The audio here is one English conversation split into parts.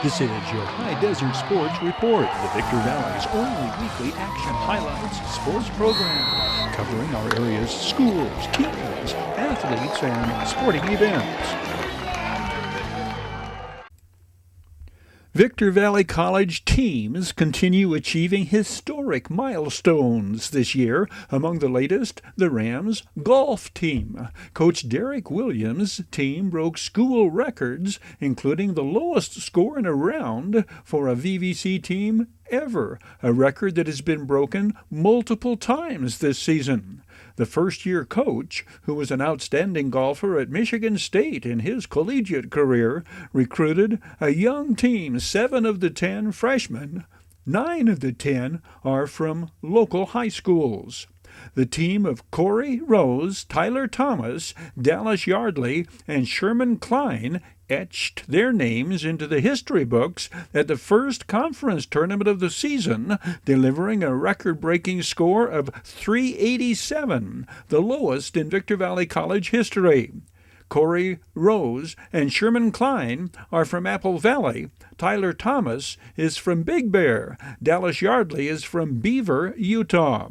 This is your Hdsr Sports Report, the Victor Valley's only weekly action highlights sports program, covering our area's schools, teams, athletes, and sporting events. Victor Valley College teams continue achieving historic milestones this year. Among the latest, the Rams golf team. Coach Derek Williams' team broke school records, including the lowest score in a round for a VVC team ever, a record that has been broken multiple times this season. The first-year coach, who was an outstanding golfer at Michigan State in his collegiate career, recruited a young team, 7 of the 10 freshmen. 9 of the 10 are from local high schools. The team of Corey Rose, Tyler Thomas, Dallas Yardley, and Sherman Klein etched their names into the history books at the first conference tournament of the season, delivering a record-breaking score of 387, the lowest in Victor Valley College history. Corey Rose and Sherman Klein are from Apple Valley. Tyler Thomas is from Big Bear. Dallas Yardley is from Beaver, Utah.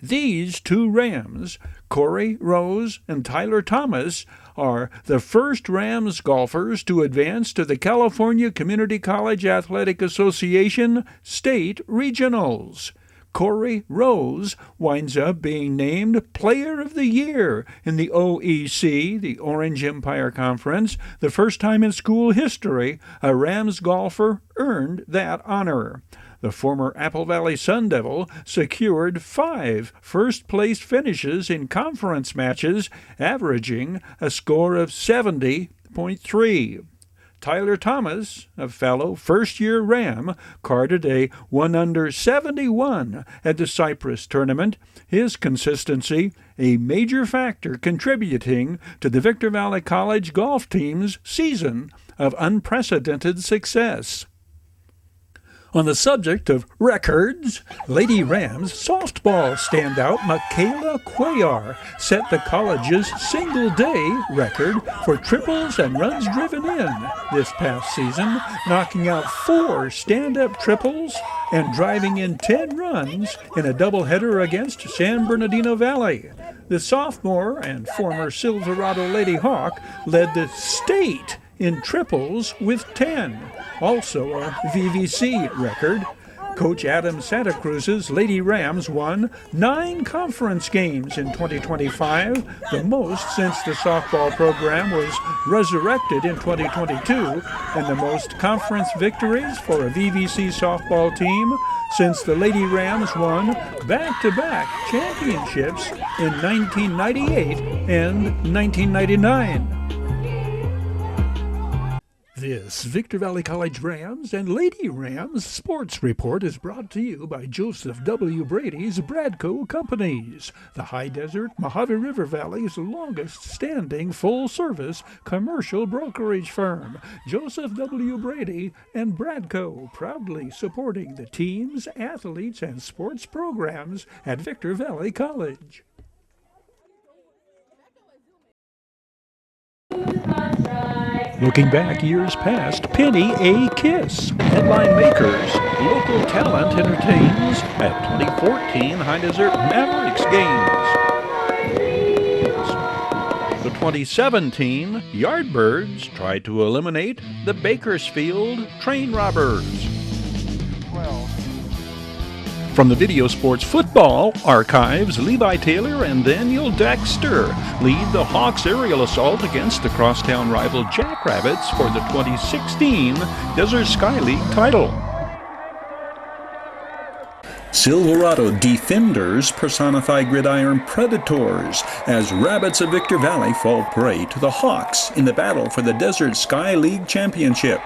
These 2 Rams, Corey Rose and Tyler Thomas, are the first Rams golfers to advance to the California Community College Athletic Association State Regionals. Corey Rose winds up being named Player of the Year in the OEC, the Orange Empire Conference, the first time in school history a Rams golfer earned that honor. The former Apple Valley Sun Devil secured 5 first-place finishes in conference matches, averaging a score of 70.3. Tyler Thomas, a fellow first-year Ram, carded a 1-under-71 at the Cypress tournament, his consistency a major factor contributing to the Victor Valley College golf team's season of unprecedented success. On the subject of records, Lady Rams softball standout Michaela Cuellar set the college's single-day record for triples and runs driven in this past season, knocking out 4 stand-up triples and driving in 10 runs in a doubleheader against San Bernardino Valley. The sophomore and former Silverado Lady Hawk led the state in triples with 10, also a VVC record. Coach Adam Santa Cruz's Lady Rams won 9 conference games in 2025, the most since the softball program was resurrected in 2022, and the most conference victories for a VVC softball team since the Lady Rams won back-to-back championships in 1998 and 1999. This Victor Valley College Rams and Lady Rams Sports Report is brought to you by Joseph W. Brady's Bradco Companies, the High Desert Mojave River Valley's longest-standing full-service commercial brokerage firm. Joseph W. Brady and Bradco, proudly supporting the teams, athletes, and sports programs at Victor Valley College. Looking back years past, Penny A. Kiss. Headline makers, local talent entertains at 2014 High Desert Mavericks games. The 2017 Yardbirds tried to eliminate the Bakersfield Train Robbers. From the Video Sports Football Archives, Levi Taylor and Daniel Dexter lead the Hawks aerial assault against the crosstown rival Jackrabbits for the 2016 Desert Sky League title. Silverado defenders personify gridiron predators as Rabbits of Victor Valley fall prey to the Hawks in the battle for the Desert Sky League championship.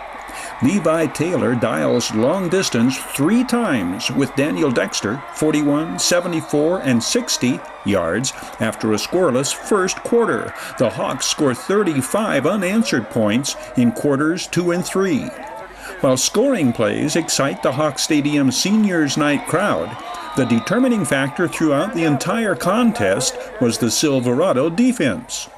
Levi Taylor dials long distance 3 times with Daniel Dexter, 41, 74, and 60 yards after a scoreless first quarter. The Hawks score 35 unanswered points in quarters 2 and 3. While scoring plays excite the Hawk Stadium Seniors Night crowd, the determining factor throughout the entire contest was the Silverado defense.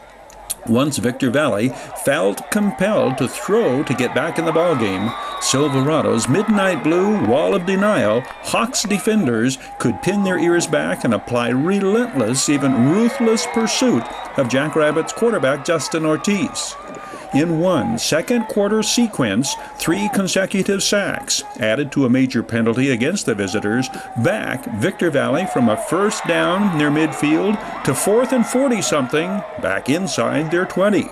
Once Victor Valley felt compelled to throw to get back in the ballgame, Silverado's midnight blue wall of denial, Hawks defenders could pin their ears back and apply relentless, even ruthless pursuit of Jackrabbits quarterback Justin Ortiz. In one second-quarter sequence, 3 consecutive sacks, added to a major penalty against the visitors, back Victor Valley from a first down near midfield to 4th and 40-something, back inside their 20.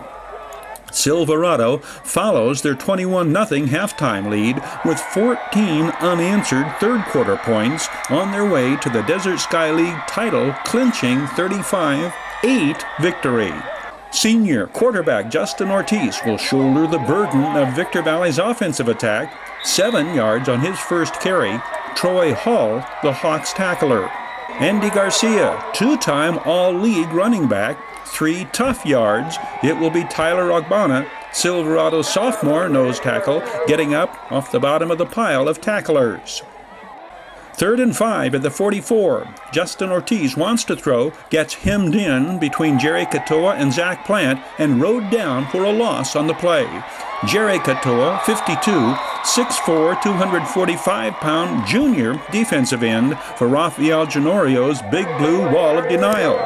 Silverado follows their 21-0 halftime lead with 14 unanswered third-quarter points on their way to the Desert Sky League title-clinching 35-8 victory. Senior quarterback Justin Ortiz will shoulder the burden of Victor Valley's offensive attack, 7 yards on his first carry. Troy Hall, the Hawks tackler. Andy Garcia, 2-time All-League running back, 3 tough yards. It will be Tyler Ogbonna, Silverado sophomore nose tackle, getting up off the bottom of the pile of tacklers. 3rd and 5 at the 44. Justin Ortiz wants to throw, gets hemmed in between Jerry Katoa and Zach Plant, and rode down for a loss on the play. Jerry Katoa, 52, 6'4", 245-pound junior defensive end for Rafael Genorio's Big Blue Wall of Denial.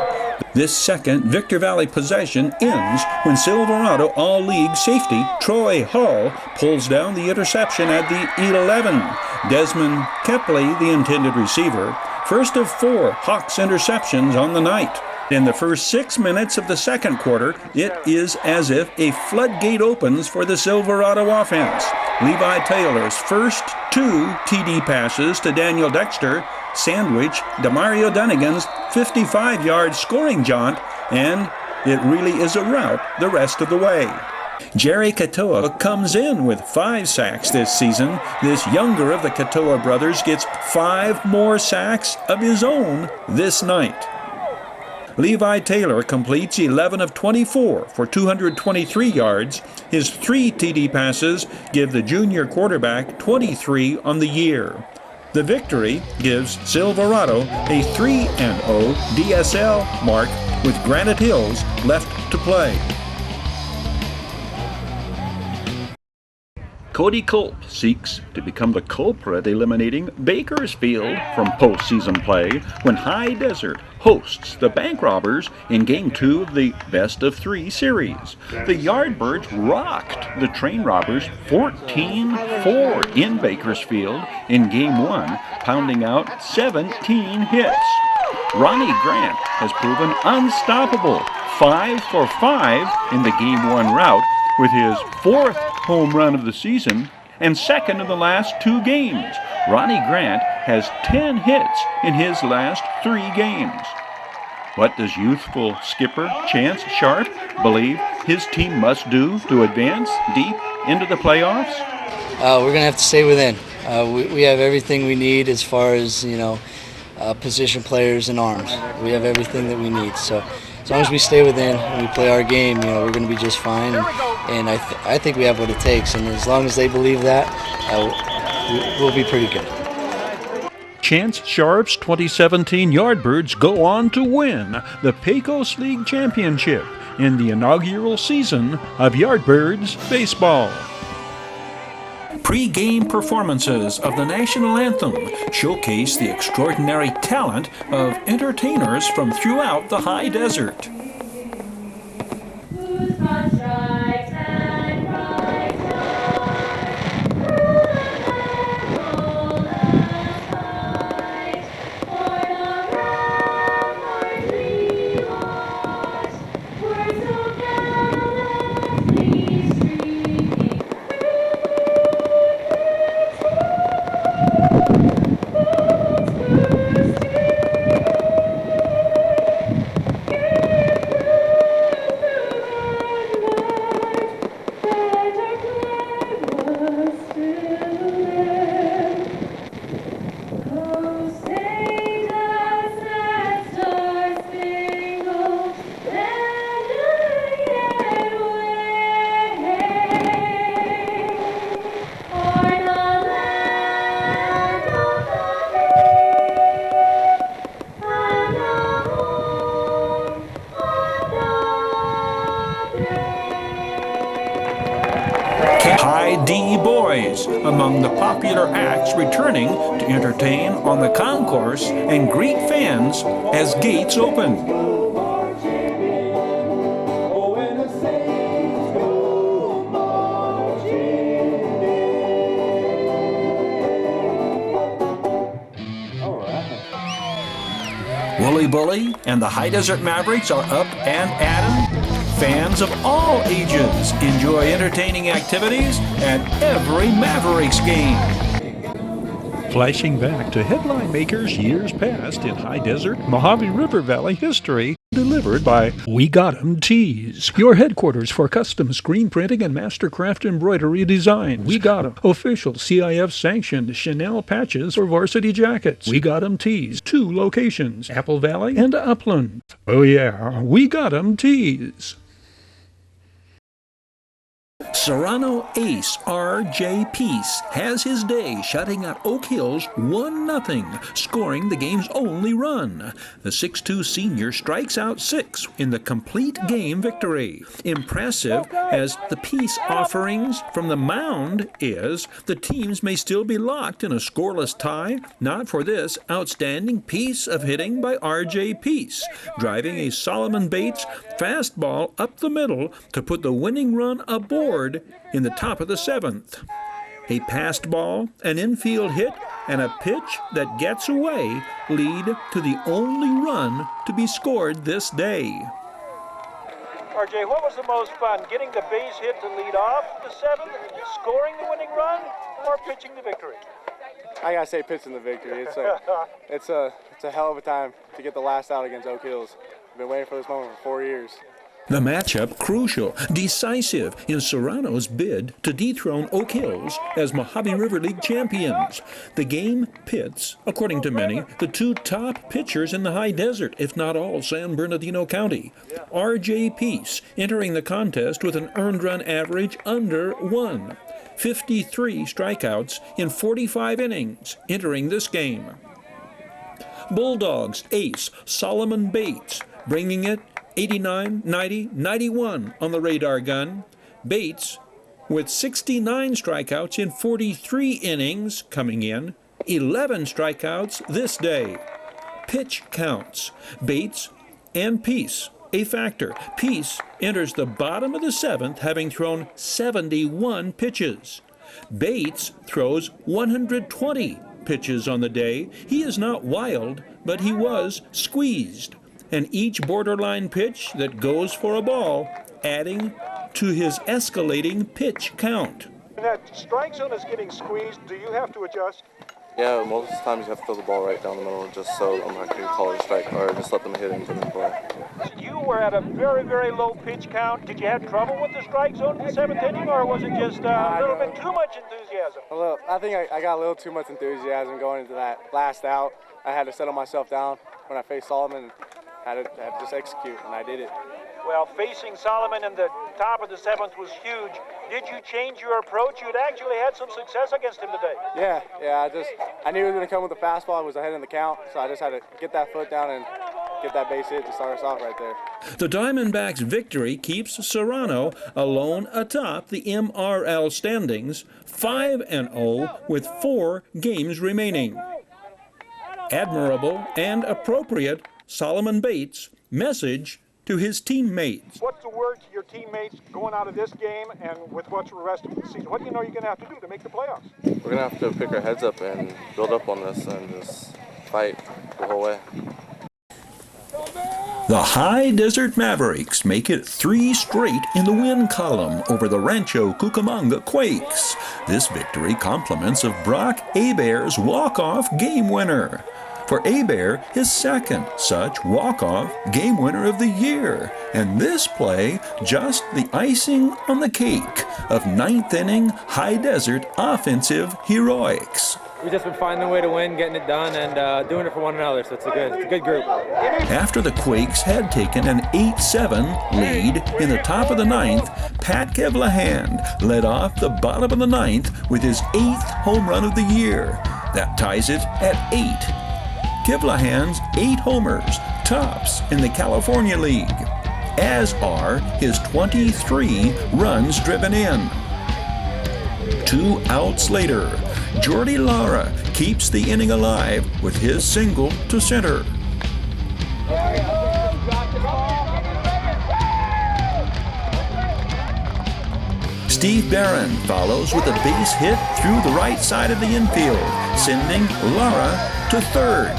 This second Victor Valley possession ends when Silverado All-League safety Troy Hall pulls down the interception at the 11. Desmond Kepley, the intended receiver, first of 4 Hawks interceptions on the night. In the first 6 minutes of the second quarter, it is as if a floodgate opens for the Silverado offense. Levi Taylor's first 2 TD passes to Daniel Dexter sandwich Demario Dunnigan's 55-yard scoring jaunt, and it really is a rout the rest of the way. Jerry Katoa comes in with 5 sacks this season. This younger of the Katoa brothers gets 5 more sacks of his own this night. Levi Taylor completes 11 of 24 for 223 yards. His 3 TD passes give the junior quarterback 23 on the year. The victory gives Silverado a 3-0 DSL mark with Granite Hills left to play. Cody Culp seeks to become the culprit eliminating Bakersfield from postseason play when High Desert hosts the Bank Robbers in Game 2 of the best-of-3 series. The Yardbirds rocked the Train Robbers 14-4 in Bakersfield in Game 1, pounding out 17 hits. Ronnie Grant has proven unstoppable, 5 for 5 in the Game 1 rout, with his 4th home run of the season and 2nd in the last 2 games. Ronnie Grant has 10 hits in his last 3 games. What does youthful skipper Chance Sharp believe his team must do to advance deep into the playoffs? We're going to have to stay within. We have everything we need as far as, position players and arms. We have everything that we need. So as long as we stay within and we play our game, we're going to be just fine. And I think we have what it takes. And as long as they believe that, we'll be pretty good. Chance Sharp's 2017 Yardbirds go on to win the Pecos League Championship in the inaugural season of Yardbirds baseball. Pre-game performances of the national anthem showcase the extraordinary talent of entertainers from throughout the high desert. Sea Boys, among the popular acts returning to entertain on the concourse and greet fans as gates open. Wooly Bully and the Hdsr Mavericks are up and at 'em. Fans of all ages enjoy entertaining activities at every Mavericks game. Flashing back to headline makers years past in high desert Mojave River Valley history, delivered by We Got 'em Tees, your headquarters for custom screen printing and mastercraft embroidery designs. We Got 'em, official CIF sanctioned Chanel patches for varsity jackets. We Got 'em Tees, 2 locations, Apple Valley and Upland. Oh yeah, We Got 'em Tees. Serrano ace R.J. Peace has his day shutting out Oak Hills 1-0, scoring the game's only run. The 6'2 senior strikes out 6 in the complete game victory. Impressive as the Peace offerings from the mound is, the teams may still be locked in a scoreless tie, not for this outstanding piece of hitting by R.J. Peace, driving a Solomon Bates fastball up the middle to put the winning run aboard in the top of the 7th. A passed ball, an infield hit, and a pitch that gets away lead to the only run to be scored this day. RJ, what was the most fun, getting the base hit to lead off the 7th, scoring the winning run, or pitching the victory? I gotta say pitching the victory. It's a hell of a time to get the last out against Oak Hills. I've been waiting for this moment for 4 years. The matchup crucial, decisive in Serrano's bid to dethrone Oak Hills as Mojave River League champions. The game pits, according to many, the 2 top pitchers in the high desert, if not all San Bernardino County. R.J. Peace entering the contest with an earned run average under 1. 53 strikeouts in 45 innings entering this game. Bulldogs ace Solomon Bates bringing it 89, 90, 91 on the radar gun. Bates, with 69 strikeouts in 43 innings coming in, 11 strikeouts this day. Pitch counts, Bates and Peace, a factor. Peace enters the bottom of the 7th, having thrown 71 pitches. Bates throws 120 pitches on the day. He is not wild, but he was squeezed. And each borderline pitch that goes for a ball, adding to his escalating pitch count. When that strike zone is getting squeezed, do you have to adjust? Yeah, most of the times you have to throw the ball right down the middle just so I'm not going to call it a strike or just let them hit into the play. You were at a very, very low pitch count. Did you have trouble with the strike zone in the 7th inning, or was it just a little bit too much enthusiasm? I think I got a little too much enthusiasm going into that last out. I had to settle myself down when I faced Solomon. Had to just execute, and I did it. Well, facing Solomon in the top of the 7th was huge. Did you change your approach? You'd actually had some success against him today. Yeah. I knew he was going to come with a fastball. I was ahead in the count, so I just had to get that foot down and get that base hit to start us off right there. The Diamondbacks' victory keeps Serrano alone atop the MRL standings, 5-0 with 4 games remaining. Admirable and appropriate Solomon Bates' message to his teammates. What's the word to your teammates going out of this game and with what's the rest of the season? What do you know you're going to have to do to make the playoffs? We're going to have to pick our heads up and build up on this and just fight the whole way. The High Desert Mavericks make it 3 straight in the win column over the Rancho Cucamonga Quakes. This victory compliments of Brock Hebert's walk-off game winner. For Hebert, his 2nd such walk-off game winner of the year, and this play just the icing on the cake of 9th inning high desert offensive heroics. We've just been finding a way to win, getting it done, and doing it for one another, so it's a good group. After the Quakes had taken an 8-7 lead in the top of the 9th, Pat Kevlahan led off the bottom of the 9th with his 8th home run of the year. That ties it at 8. Kevlahan's 8 homers tops in the California League, as are his 23 runs driven in. 2 outs later, Jordy Lara keeps the inning alive with his single to center. Steve Barron follows with a base hit through the right side of the infield, sending Lara to third.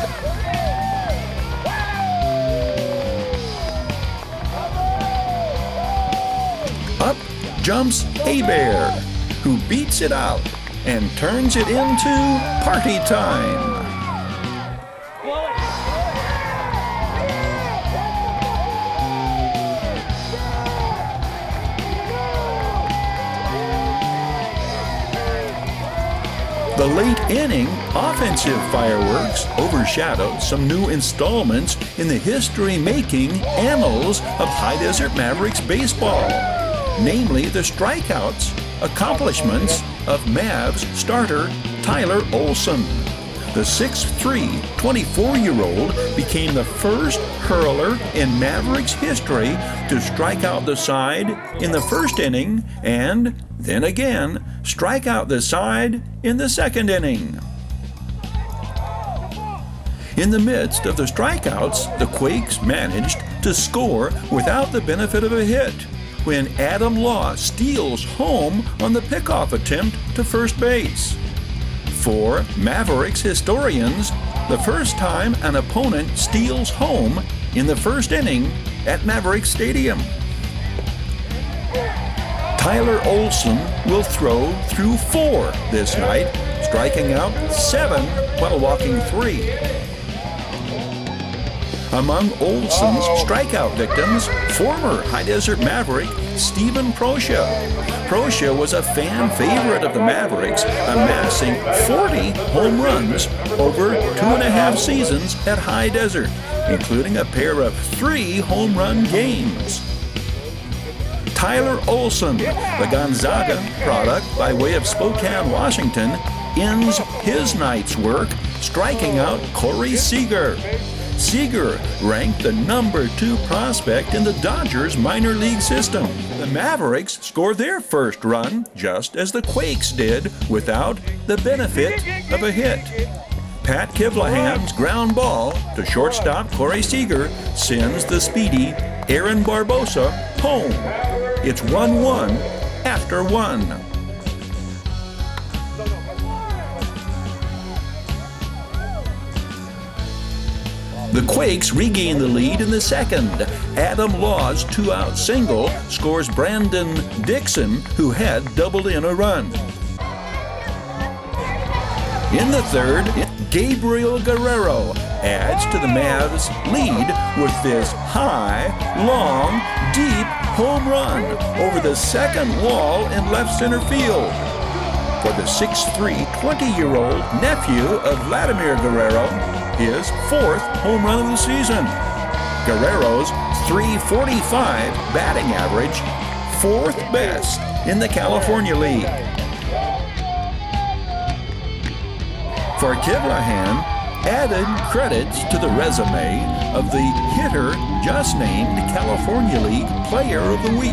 Up jumps Hdsr, who beats it out and turns it into party time. The late inning offensive fireworks overshadowed some new installments in the history-making annals of High Desert Mavericks baseball, namely the strikeouts accomplishments of Mavs starter Tyler Olson. The 6'3", 24-year-old became the first hurler in Mavericks history to strike out the side in the first inning and then again strike out the side in the second inning. In the midst of the strikeouts, the Quakes managed to score without the benefit of a hit when Adam Law steals home on the pickoff attempt to first base. For Mavericks historians, the first time an opponent steals home in the first inning at Mavericks Stadium. Tyler Olson will throw through 4 this night, striking out 7 while walking 3. Among Olson's strikeout victims, former High Desert Maverick Steven Proscia. Proscia was a fan favorite of the Mavericks, amassing 40 home runs over 2.5 seasons at High Desert, including a pair of 3 home run games. Tyler Olson, the Gonzaga product by way of Spokane, Washington, ends his night's work striking out Corey Seager. Seager ranked the number 2 prospect in the Dodgers minor league system. The Mavericks scored their first run just as the Quakes did without the benefit of a hit. Pat Kivlahan's ground ball to shortstop Corey Seager sends the speedy Aaron Barbosa home. It's 1-1 after 1. The Quakes regain the lead in the second. Adam Law's 2-out single scores Brandon Dixon, who had doubled in a run. In the third, Gabriel Guerrero adds to the Mavs' lead with this high, long, deep home run over the second wall in left center field. For the 6'3", 20-year-old nephew of Vladimir Guerrero, his 4th home run of the season. Guerrero's .345 batting average, 4th best in the California League. For Kivlahan, added credits to the resume of the hitter just named California League Player of the Week.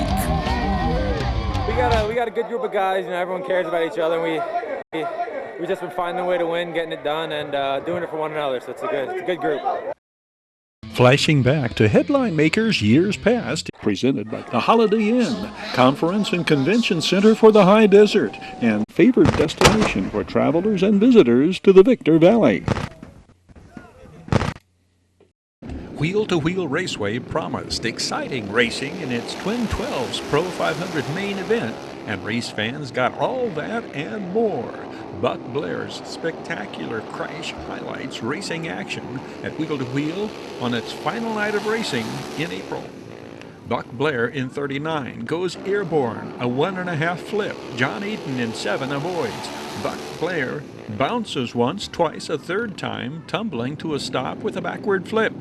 We got a good group of guys, and everyone cares about each other. We just been finding a way to win, getting it done, and doing it for one another. So it's a good group. Flashing back to headline makers years past, presented by the Holiday Inn, Conference and Convention Center for the High Desert, and favored destination for travelers and visitors to the Victor Valley. Wheel to Wheel Raceway promised exciting racing in its Twin 12s Pro 500 main event, and race fans got all that and more. Buck Blair's spectacular crash highlights racing action at Wheel to Wheel on its final night of racing in April. Buck Blair in 39 goes airborne, a 1.5 flip. John Eaton in 7 avoids. Buck Blair bounces once, twice, a third time, tumbling to a stop with a backward flip.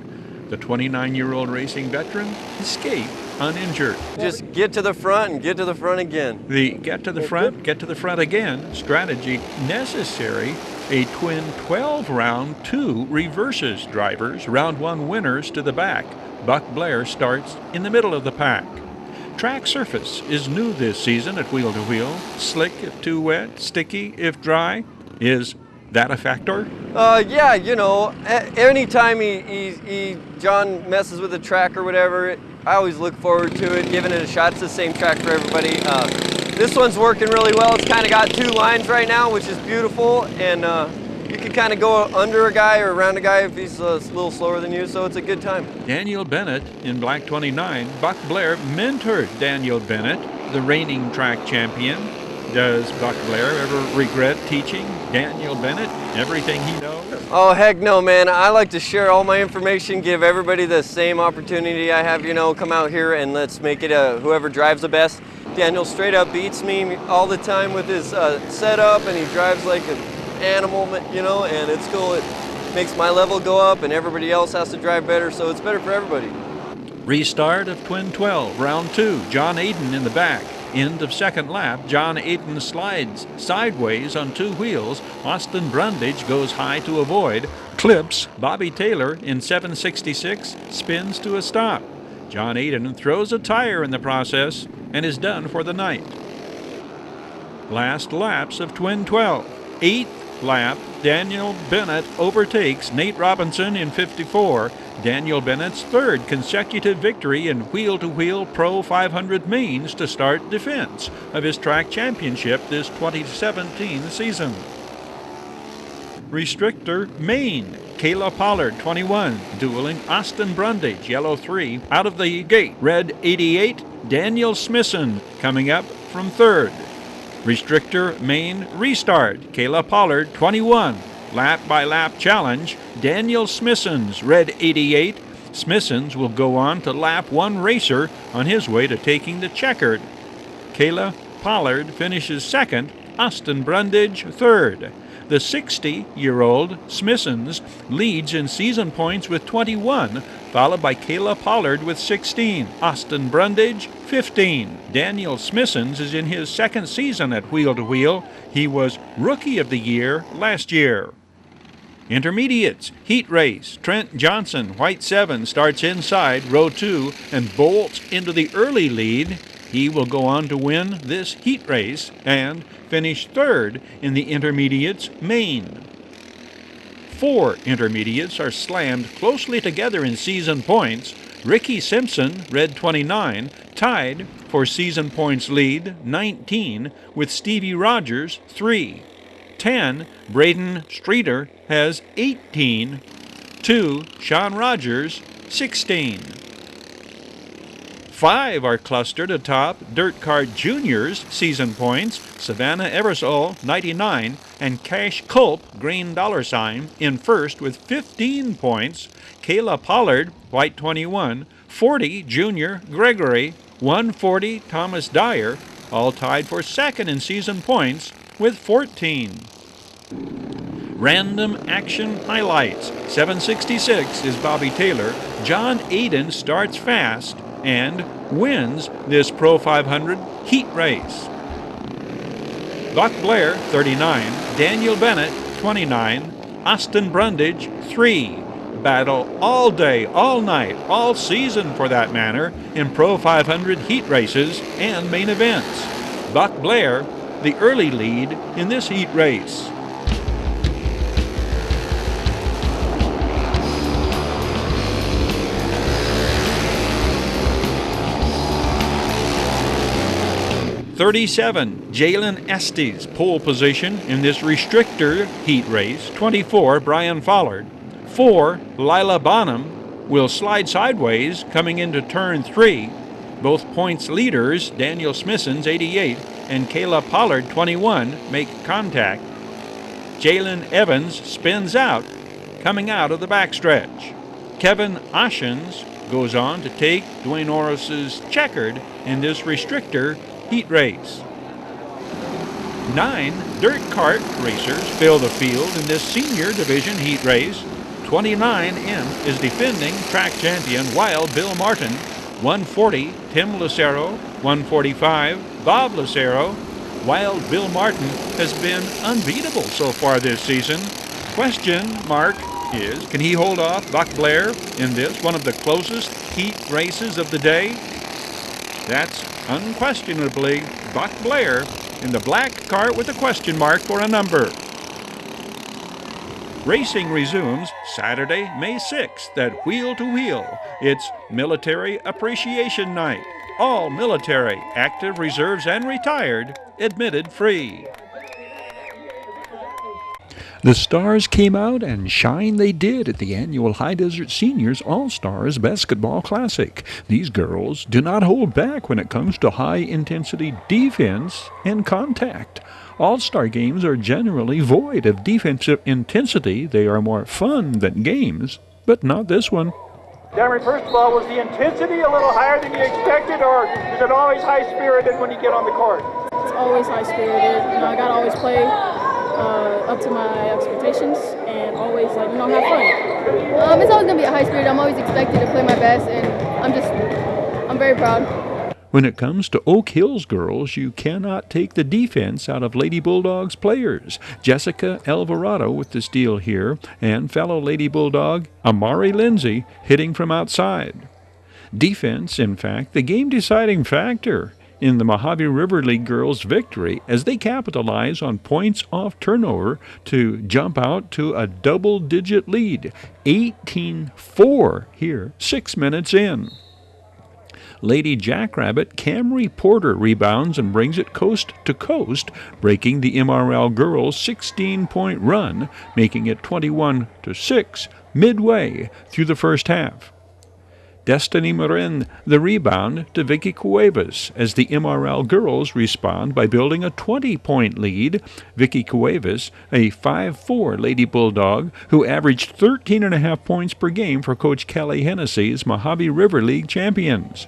The 29-year-old racing veteran escaped uninjured. Just get to the front and get to the front again. The get to the front again strategy necessary. A twin 12 round 2 reverses drivers, round 1 winners to the back. Buck Blair starts in the middle of the pack. track surface is new this season at Wheel to Wheel. Slick if too wet, sticky if dry. Is that a factor? Yeah, you know, anytime John messes with the track or whatever, I always look forward to it, giving it a shot. It's the same track for everybody. This one's working really well. It's kind of got 2 lines right now, which is beautiful, and you can kind of go under a guy or around a guy if he's a little slower than you, so it's a good time. Daniel Bennett in black 29. Buck Blair mentored Daniel Bennett, the reigning track champion. Does Buck Blair ever regret teaching Daniel Bennett everything he knows? Oh, heck no, man. I like to share all my information, give everybody the same opportunity I have, you know, come out here and let's make it whoever drives the best. Daniel straight up beats me all the time with his setup, and he drives like an animal, you know, and it's cool. It makes my level go up, and everybody else has to drive better, so it's better for everybody. Restart of Twin 12, round 2. John Aiden in the back. End of second lap, John Aiden slides sideways on 2 wheels. Austin Brundage goes high to avoid, clips Bobby Taylor in 766, spins to a stop. John Aiden throws a tire in the process and is done for the night. Last laps of Twin 12. 8th lap, Daniel Bennett overtakes Nate Robinson in 54. Daniel Bennett's 3rd consecutive victory in Wheel-to-Wheel Pro 500 mains to start defense of his track championship this 2017 season. Restrictor main, Kayla Pollard, 21, dueling Austin Brundage, yellow 3, out of the gate. Red 88, Daniel Smithson coming up from 3rd. Restrictor main restart, Kayla Pollard, 21. Lap-by-lap challenge, Daniel Smithson's red 88. Smithson's will go on to lap 1 racer on his way to taking the checkered. Kayla Pollard finishes 2nd, Austin Brundage 3rd. The 60-year-old Smithson's leads in season points with 21, followed by Kayla Pollard with 16, Austin Brundage 15. Daniel Smithson's is in his 2nd season at Wheel to Wheel. He was Rookie of the Year last year. Intermediates, heat race. Trent Johnson, white 7, starts inside row 2 and bolts into the early lead. He will go on to win this heat race and finish 3rd in the intermediates main. 4 intermediates are slammed closely together in season points. Ricky Simpson, red 29, tied for season points lead, 19, with Stevie Rogers, 3. 10, Braden Streeter has 18. 2, Sean Rogers, 16. 5 are clustered atop Dirt Kart Juniors season points. Savannah Eversole, 99, and Cash Culp, green $sign, in 1st with 15 points. Kayla Pollard, white 21, 40, Junior Gregory, 140, Thomas Dyer, all tied for 2nd in season points with 14. Random action highlights. 766 is Bobby Taylor. John Aiden starts fast and wins this Pro 500 heat race. Buck Blair, 39, Daniel Bennett, 29, Austin Brundage, 3. Battle all day, all night, all season for that matter, in Pro 500 heat races and main events. Buck Blair, the early lead in this heat race. .37, Jalen Estes, pole position in this restrictor heat race. 24, Brian Follard. 4, Lila Bonham will slide sideways coming into turn 3. Both points leaders, Daniel Smithson's 88 and Kayla Pollard 21, make contact. Jalen Evans spins out, coming out of the backstretch. Kevin Oshens goes on to take Dwayne Orris's checkered in this restrictor heat race. 9 dirt kart racers fill the field in this senior division heat race. 29 in is defending track champion Wild Bill Martin. 140 Tim Lucero. 145 Bob Lucero. Wild Bill Martin has been unbeatable so far this season. Question mark is, can he hold off Buck Blair in this, one of the closest heat races of the day? That's unquestionably Buck Blair in the black cart with a question mark for a number. Racing resumes Saturday, May 6th at Wheel to Wheel. It's Military Appreciation Night. All military, active, reserves, and retired, admitted free. The stars came out, and shine they did at the annual High Desert Seniors All-Stars Basketball Classic. These girls do not hold back when it comes to high-intensity defense and contact. All-Star games are generally void of defensive intensity. They are more fun than games, but not this one. Cameron, first of all, was the intensity a little higher than you expected, or is it always high-spirited when you get on the court? It's always high-spirited. I got to always play up to my expectations and always, have fun. It's always going to be a high spirit. I'm always expected to play my best, and I'm very proud. When it comes to Oak Hills girls, you cannot take the defense out of Lady Bulldogs players. Jessica Alvarado with the steal here, and fellow Lady Bulldog Amari Lindsay hitting from outside. Defense, in fact, the game-deciding factor in the Mojave River League girls' victory as they capitalize on points off turnover to jump out to a double-digit lead, 18-4 here, 6 minutes in. Lady Jackrabbit Camry Porter rebounds and brings it coast to coast, breaking the MRL girls' 16-point run, making it 21-6 midway through the first half. Destiny Marin the rebound to Vicky Cuevas as the MRL girls respond by building a 20-point lead. Vicky Cuevas, a 5'4" Lady Bulldog who averaged 13.5 points per game for Coach Kelly Hennessy's Mojave River League champions.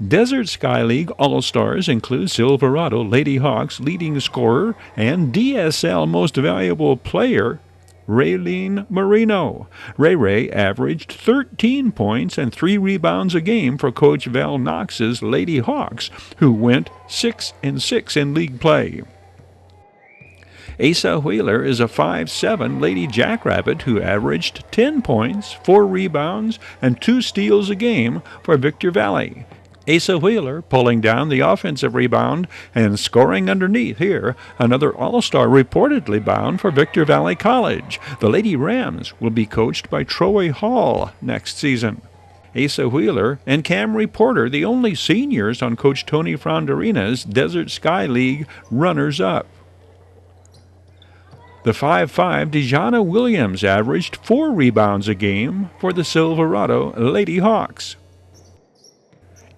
Desert Sky League All-Stars include Silverado Lady Hawks leading scorer and DSL Most Valuable Player Raylene Marino. Ray averaged 13 points and 3 rebounds a game for Coach Val Knox's Lady Hawks, who went 6-6 in league play. Asa Wheeler is a 5'7" Lady Jackrabbit who averaged 10 points, 4 rebounds, and 2 steals a game for Victor Valley. Asa Wheeler pulling down the offensive rebound and scoring underneath here. Another All-Star reportedly bound for Victor Valley College. The Lady Rams will be coached by Troy Hall next season. Asa Wheeler and Camry Porter, the only seniors on Coach Tony Fronderina's Desert Sky League runners-up. The 5'5" Dejana Williams averaged 4 rebounds a game for the Silverado Lady Hawks.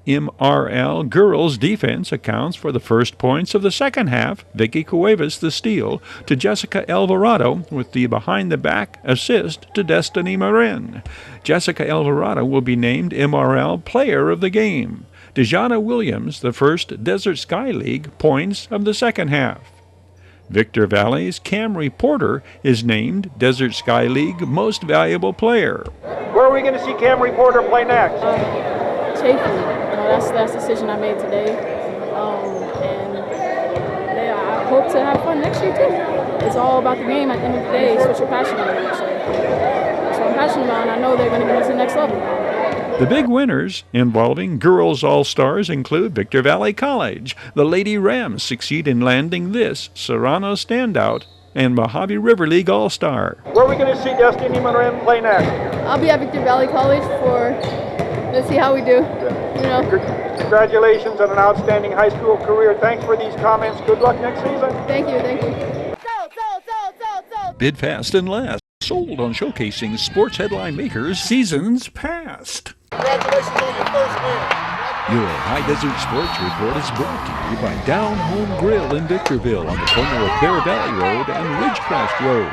MRL girls defense accounts for the first points of the second half. Vicky Cuevas the steal to Jessica Alvarado with the behind-the-back assist to Destiny Marin. Jessica Alvarado will be named MRL Player of the Game. Dejana Williams the first Desert Sky League points of the second half. Victor Valley's Camry Porter is named Desert Sky League Most Valuable Player. Where are we going to see Camry Porter play next? Chafee. That's the decision I made today, and I hope to have fun next year too. It's all about the game at the end of the day. It's what you're passionate about. So that's what I'm passionate about, and I know they're going to get us to the next level. The big winners involving girls All-Stars include Victor Valley College. The Lady Rams succeed in landing this Serrano standout and Mojave River League All-Star. Where are we going to see Destiny Marin play next? I'll be at Victor Valley College let's see how we do. Congratulations on an outstanding high school career. Thanks for these comments. Good luck next season. Thank you. Bid fast and last. Sold on showcasing sports headline makers seasons past. Congratulations on your first win. Your High Desert Sports Report is brought to you by Down Home Grill in Victorville on the corner of Bear Valley Road and Ridgecrest Road.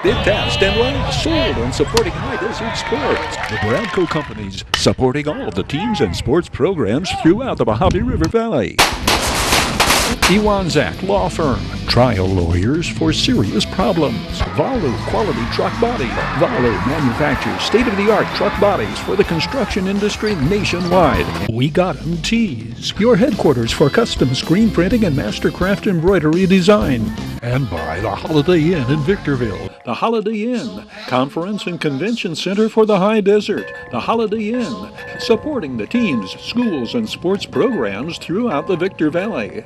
Bid fast and last. Sold on supporting High Desert Sports. The Bradco Companies supporting all of the teams and sports programs throughout the Mojave River Valley. Iwanzak Law Firm. Trial lawyers for serious problems. Valu Quality Truck Body. Valu manufactures state-of-the-art truck bodies for the construction industry nationwide. We Got 'em Tees. Your headquarters for custom screen printing and mastercraft embroidery design. And by the Holiday Inn in Victorville. The Holiday Inn, Conference and Convention Center for the High Desert. The Holiday Inn, supporting the teams, schools, and sports programs throughout the Victor Valley.